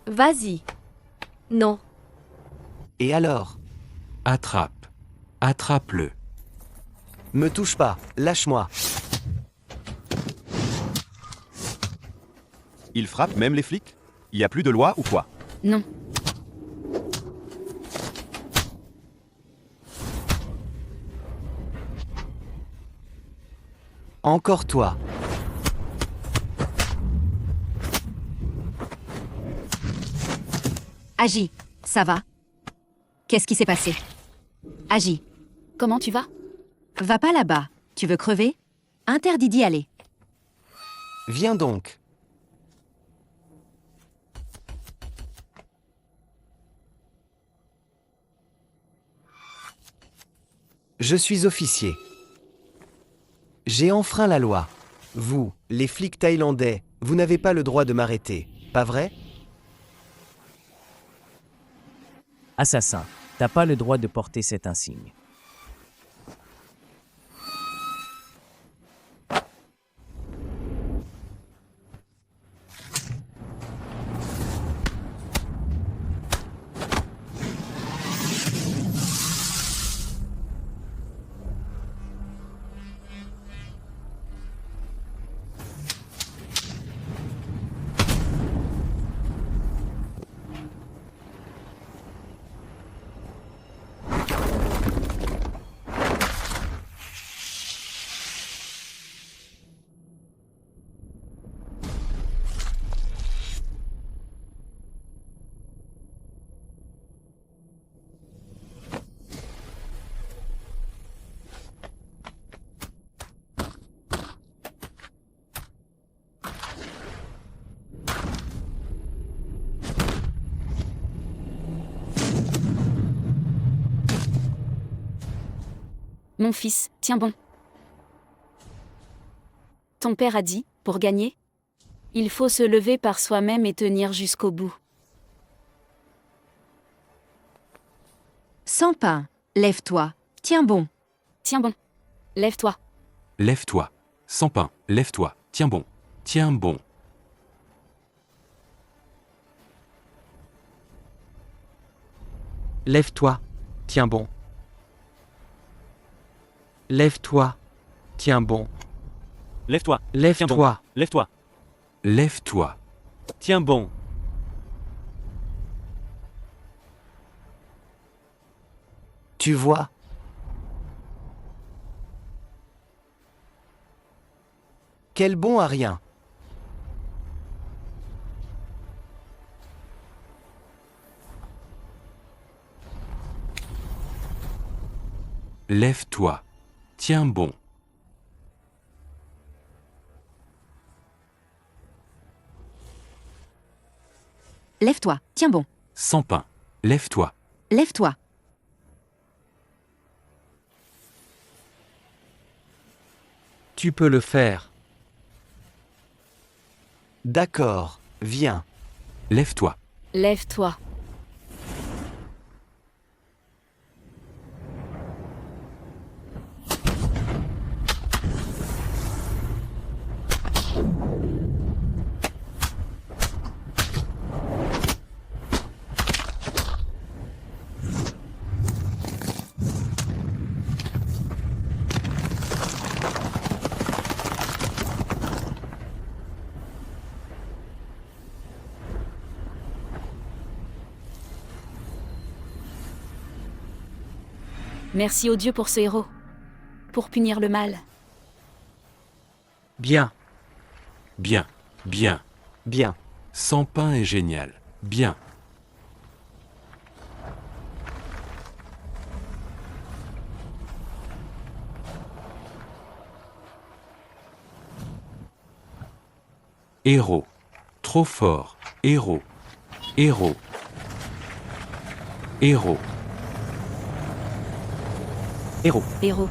Vas-y. Non. Et alors? Attrape. Attrape-le. Me touche pas, lâche-moi. Il frappe même les flics? Y a plus de loi ou quoi? Non. Encore toi. Agis, ça va? Qu'est-ce qui s'est passé? Agis. Comment tu vas? Va pas là-bas. Tu veux crever? Interdit d'y aller. Viens donc. Je suis officier. J'ai enfreint la loi. Vous, les flics thaïlandais, vous n'avez pas le droit de m'arrêter, pas vrai? Assassin, t'as pas le droit de porter cet insigne. Mon fils, tiens bon. Ton père a dit, pour gagner, il faut se lever par soi-même et tenir jusqu'au bout. Sans pain, lève-toi. Tiens bon. Tiens bon. Lève-toi. Lève-toi. Sans pain, lève-toi. Tiens bon. Tiens bon. Lève-toi. Tiens bon. Lève-toi. Tiens bon. Lève-toi. Lève-toi. Lève-toi. Lève-toi. Tiens bon. Tu vois? Quel bon à rien. Lève-toi. Tiens bon. Lève-toi. Tiens bon. Sans pain. Lève-toi. Lève-toi. Tu peux le faire. D'accord, viens. Lève-toi. Lève-toi. Merci au Dieu pour ce héros. Pour punir le mal. Bien, Bien. Bien. bien. Sans pain est génial. Bien. Héros. Trop fort. Héros. Héros. Héros. Héros. Héros.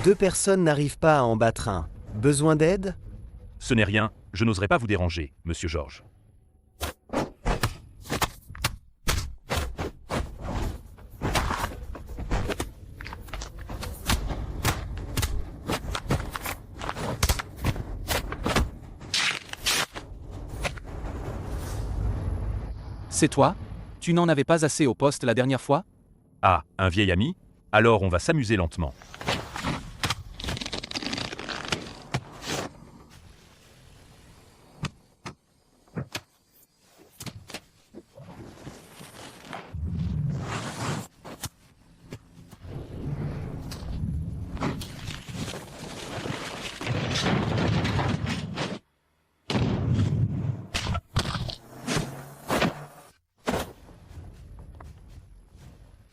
Deux personnes n'arrivent pas à en battre un. Besoin d'aide? Ce n'est rien, je n'oserais pas vous déranger, monsieur Georges. C'est toi? Tu n'en avais pas assez au poste la dernière fois? Ah, un vieil ami? Alors on va s'amuser lentement.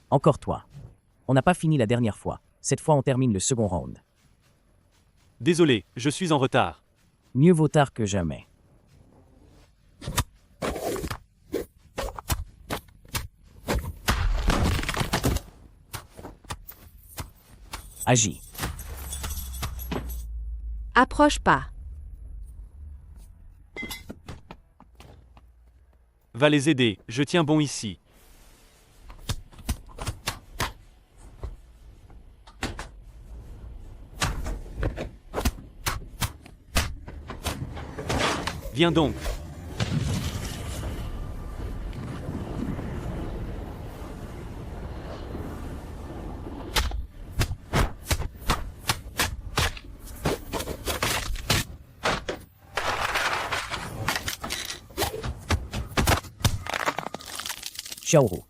Encore toi. On n'a pas fini la dernière fois. Cette fois, on termine le second round. Désolé, je suis en retard. Mieux vaut tard que jamais. Agis. Approche pas. Va les aider, je tiens bon ici. Viens donc. Xiaoru.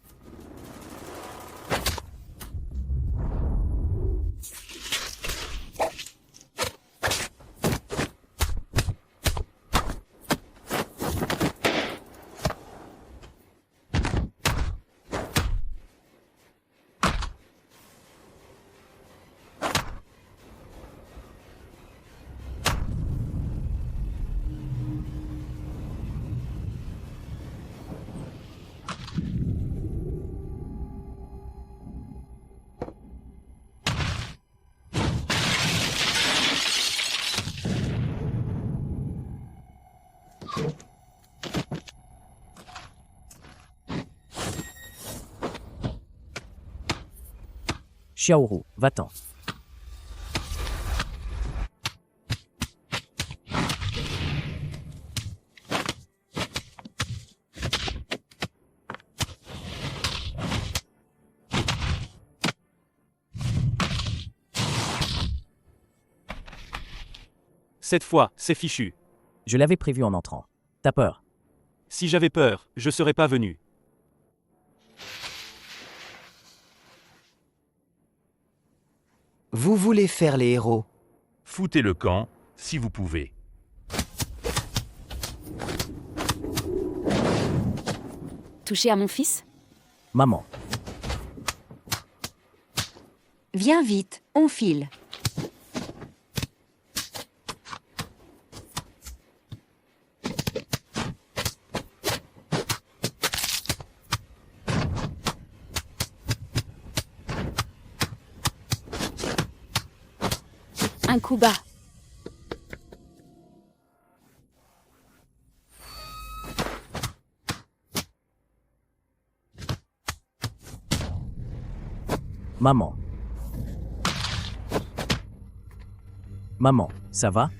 Xiaoru, va-t'en. Cette fois, c'est fichu. Je l'avais prévu en entrant. T'as peur? Si j'avais peur, je serais pas venu. Vous voulez faire les héros? Foutez le camp, si vous pouvez. Toucher à mon fils? Maman. Viens vite, on file. Un coup bas. Maman. Maman, ça va?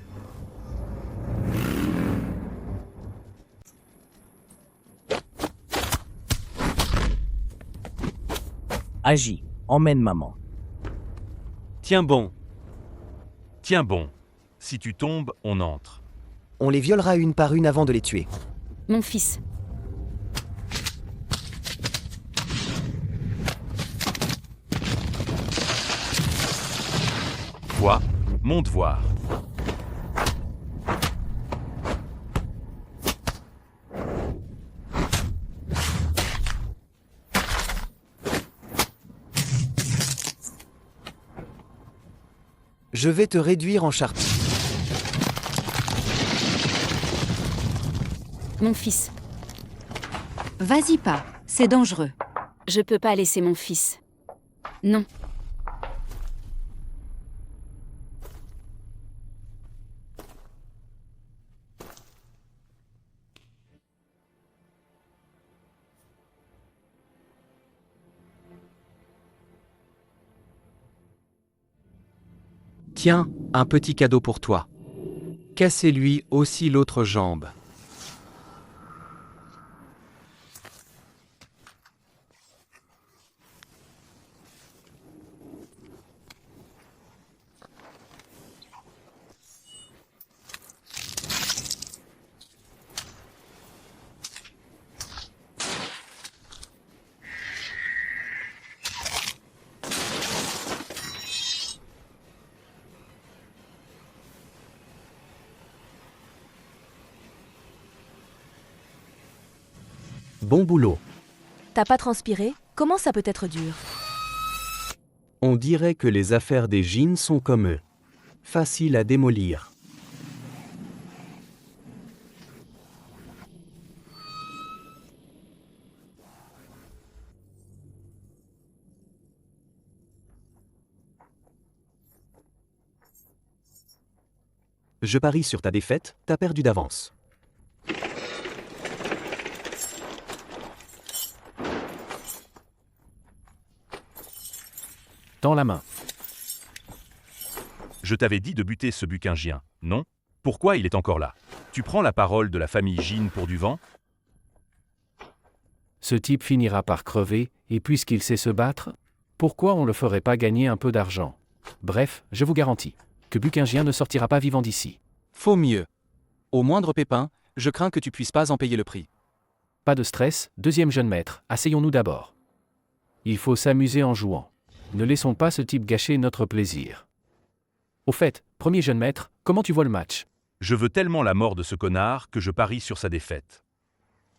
Agis, emmène maman. Tiens bon. Tiens bon. Si tu tombes, on entre. On les violera une par une avant de les tuer. Mon fils. Quoi? Monte voir. Je vais te réduire en charpie. Mon fils. Vas-y pas, c'est dangereux. Je peux pas laisser mon fils. Non. Tiens, un petit cadeau pour toi. Cassez-lui aussi l'autre jambe. Bon boulot. T'as pas transpiré? Comment ça peut être dur? On dirait que les affaires des Jin sont comme eux. Facile à démolir. Je parie sur ta défaite, t'as perdu d'avance. Dans la main. Je t'avais dit de buter ce buquingien, non? Pourquoi il est encore là? Tu prends la parole de la famille Jin pour du vent? Ce type finira par crever, et puisqu'il sait se battre, pourquoi on le ferait pas gagner un peu d'argent? Bref, je vous garantis que Buquingien ne sortira pas vivant d'ici. Faut mieux. Au moindre pépin, je crains que tu puisses pas en payer le prix. Pas de stress, deuxième jeune maître, asseyons-nous d'abord. Il faut s'amuser en jouant. Ne laissons pas ce type gâcher notre plaisir. Au fait, premier jeune maître, comment tu vois le match? Je veux tellement la mort de ce connard que je parie sur sa défaite.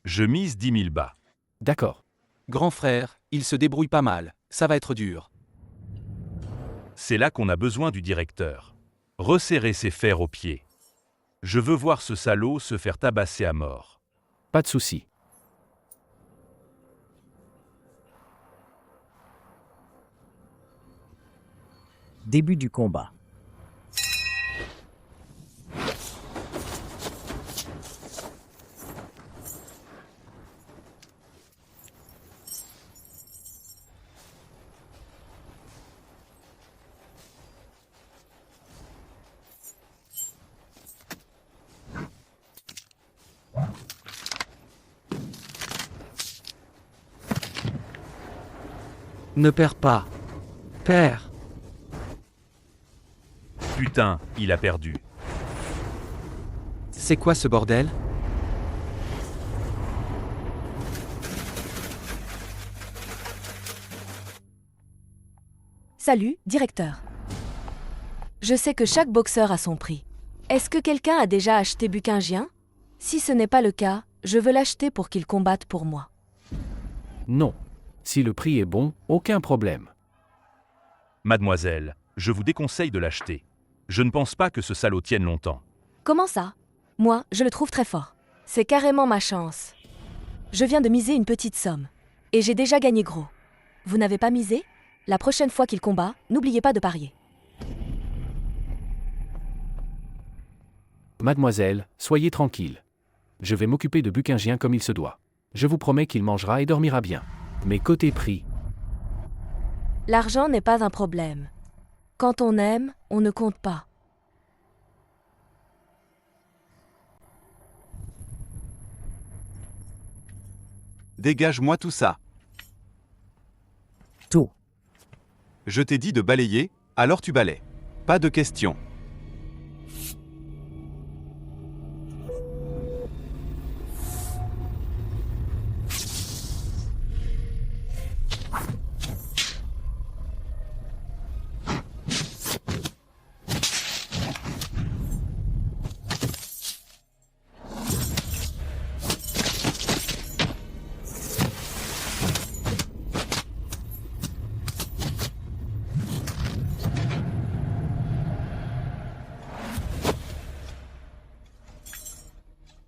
Je mise 10 000 bas. D'accord. Grand frère, il se débrouille pas mal, ça va être dur. C'est là qu'on a besoin du directeur. Resserrer ses fers aux pieds. Je veux voir ce salaud se faire tabasser à mort. Pas de souci. Début du combat. Ne perds pas. Perds. Putain, il a perdu. C'est quoi ce bordel? Salut, directeur. Je sais que chaque boxeur a son prix. Est-ce que quelqu'un a déjà acheté Buquingien? Si ce n'est pas le cas, je veux l'acheter pour qu'il combatte pour moi. Non. Si le prix est bon, aucun problème. Mademoiselle, je vous déconseille de l'acheter. Je ne pense pas que ce salaud tienne longtemps. Comment ça? Moi, je le trouve très fort. C'est carrément ma chance. Je viens de miser une petite somme. Et j'ai déjà gagné gros. Vous n'avez pas misé? La prochaine fois qu'il combat, n'oubliez pas de parier. Mademoiselle, soyez tranquille. Je vais m'occuper de Buquingien comme il se doit. Je vous promets qu'il mangera et dormira bien. Mais côté prix, L'argent n'est pas un problème. Quand on aime, on ne compte pas. Dégage-moi tout ça. Tout. Je t'ai dit de balayer, alors tu balais. Pas de question.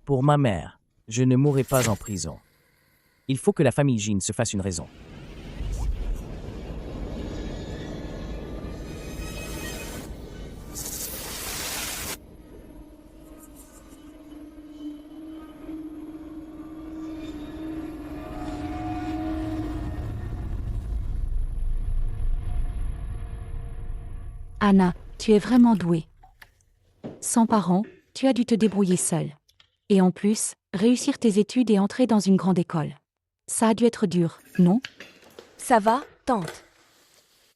Pour ma mère, je ne mourrai pas en prison. Il faut que la famille Jin se fasse une raison. Anna, Tu es vraiment doué. Sans parents, tu as dû te débrouiller seul. Et en plus, réussir tes études et entrer dans une grande école. Ça a dû être dur, non? Ça va, tante.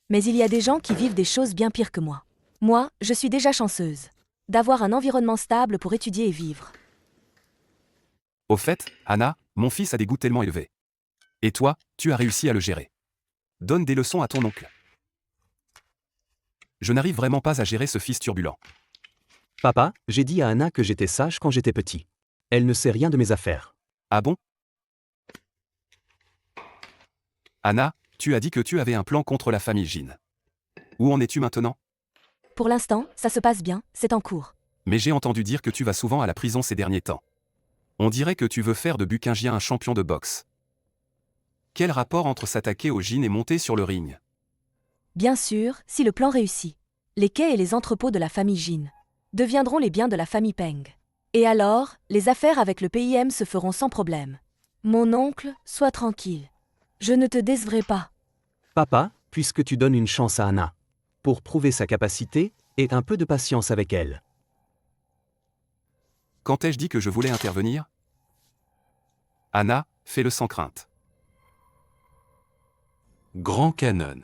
Mais il y a des gens qui vivent des choses bien pires que moi. Moi, je suis déjà chanceuse. D'avoir un environnement stable pour étudier et vivre. Au fait, Anna, mon fils a des goûts tellement élevés. Et toi, tu as réussi à le gérer. Donne des leçons à ton oncle. Je n'arrive vraiment pas à gérer ce fils turbulent. Papa, j'ai dit à Anna que j'étais sage quand j'étais petit. Elle ne sait rien de mes affaires. Ah bon? Anna, tu as dit que tu avais un plan contre la famille Jean. Où en es-tu maintenant? Pour l'instant, ça se passe bien, c'est en cours. Mais j'ai entendu dire que tu vas souvent à la prison ces derniers temps. On dirait que tu veux faire de Buckingien un champion de boxe. Quel rapport entre s'attaquer aux Jean et monter sur le ring? Bien sûr, si le plan réussit. Les quais et les entrepôts de la famille Jean deviendront les biens de la famille Peng. Et alors, les affaires avec le PIM se feront sans problème. Mon oncle, sois tranquille. Je ne te décevrai pas. Papa, puisque tu donnes une chance à Anna, pour prouver sa capacité, aie un peu de patience avec elle. Quand ai-je dit que je voulais intervenir? Anna, fais-le sans crainte. Grand canon.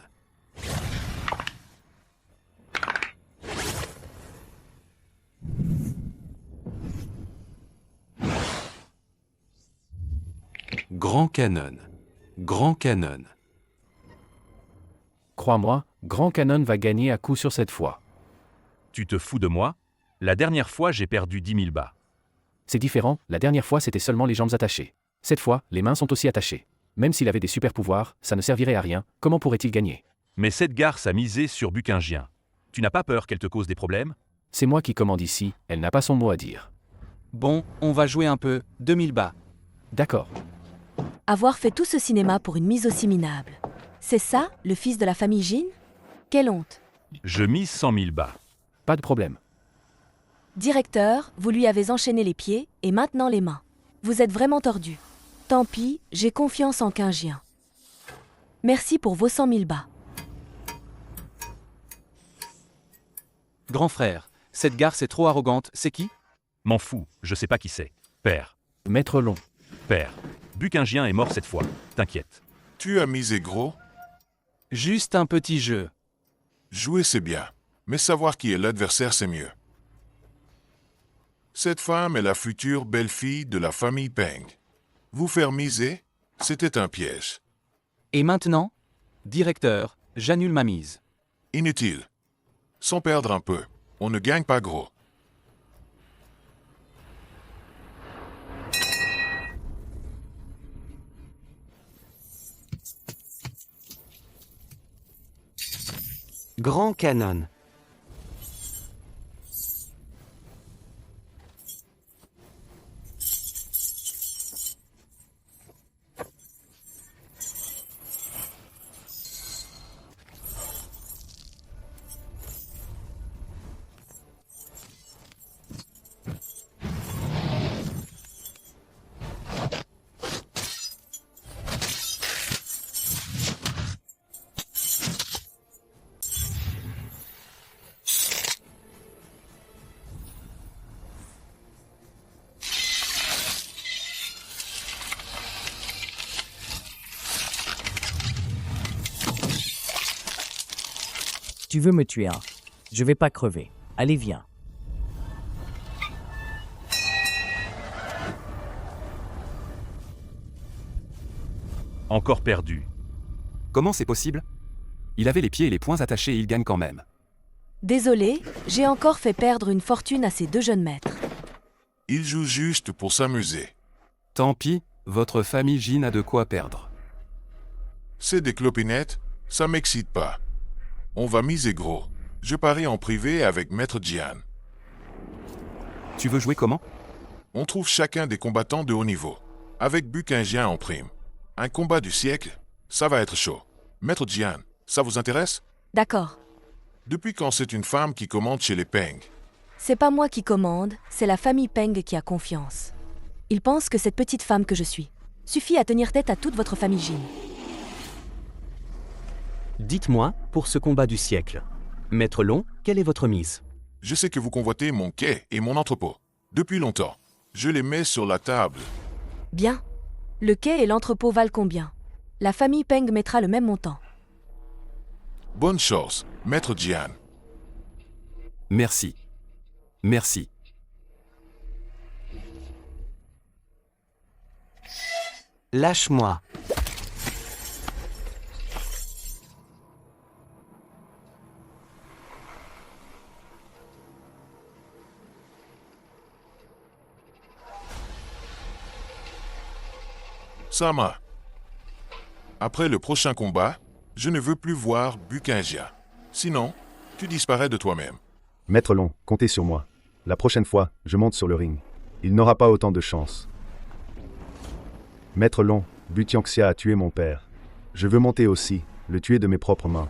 Grand canon. Grand canon. Crois-moi, Grand Canon va gagner à coup sûr cette fois. Tu te fous de moi? La dernière fois, j'ai perdu 10 000 bas. C'est différent, la dernière fois c'était seulement les jambes attachées. Cette fois, les mains sont aussi attachées. Même s'il avait des super pouvoirs, ça ne servirait à rien, comment pourrait-il gagner? Mais cette garce a misé sur Buckingien. Tu n'as pas peur qu'elle te cause des problèmes? C'est moi qui commande ici, elle n'a pas son mot à dire. Bon, on va jouer un peu, 2000 bas. D'accord. Avoir fait tout ce cinéma pour une mise aussi minable. C'est ça, le fils de la famille Jean? Quelle honte. Je mise 100 000 bas. Pas de problème. Directeur, vous lui avez enchaîné les pieds et maintenant les mains. Vous êtes vraiment tordu. Tant pis, j'ai confiance en Quingien. Merci pour vos 100 000 bas. Grand frère, cette garce est trop arrogante, c'est qui? M'en fous, je sais pas qui c'est. Père. Maître Long. Père. Buckingien est mort cette fois, t'inquiète. Tu as misé gros? Juste un petit jeu. Jouer c'est bien, mais savoir qui est l'adversaire c'est mieux. Cette femme est la future belle-fille de la famille Peng. Vous faire miser, c'était un piège. Et maintenant? Directeur, j'annule ma mise. Inutile. Sans perdre un peu, on ne gagne pas gros. Grand canon. Tu veux me tuer, hein? Je vais pas crever. Allez, viens. Encore perdu. Comment c'est possible? Il avait les pieds et les poings attachés et il gagne quand même. Désolé, j'ai encore fait perdre une fortune à ces deux jeunes maîtres. Il joue juste pour s'amuser. Tant pis, votre famille Jean a de quoi perdre. C'est des clopinettes, ça m'excite pas. On va miser gros. Je parie en privé avec Maître Jian. Tu veux jouer comment? On trouve chacun des combattants de haut niveau, avec Buckingien en prime. Un combat du siècle, ça va être chaud. Maître Jian, ça vous intéresse? D'accord. Depuis quand c'est une femme qui commande chez les Peng? C'est pas moi qui commande, c'est la famille Peng qui a confiance. Ils pensent que cette petite femme que je suis suffit à tenir tête à toute votre famille Jean. Dites-moi, pour ce combat du siècle, Maître Long, quelle est votre mise? Je sais que vous convoitez mon quai et mon entrepôt. Depuis longtemps. Je les mets sur la table. Bien. Le quai et l'entrepôt valent combien? La famille Peng mettra le même montant. Bonne chance, Maître Jian. Merci. Merci. Lâche-moi. Sama. Après le prochain combat, je ne veux plus voir Bukinjia. Sinon, tu disparais de toi-même. Maître Long, comptez sur moi. La prochaine fois, je monte sur le ring. Il n'aura pas autant de chance. Maître Long, Bu Tianxia a tué mon père. Je veux monter aussi, le tuer de mes propres mains.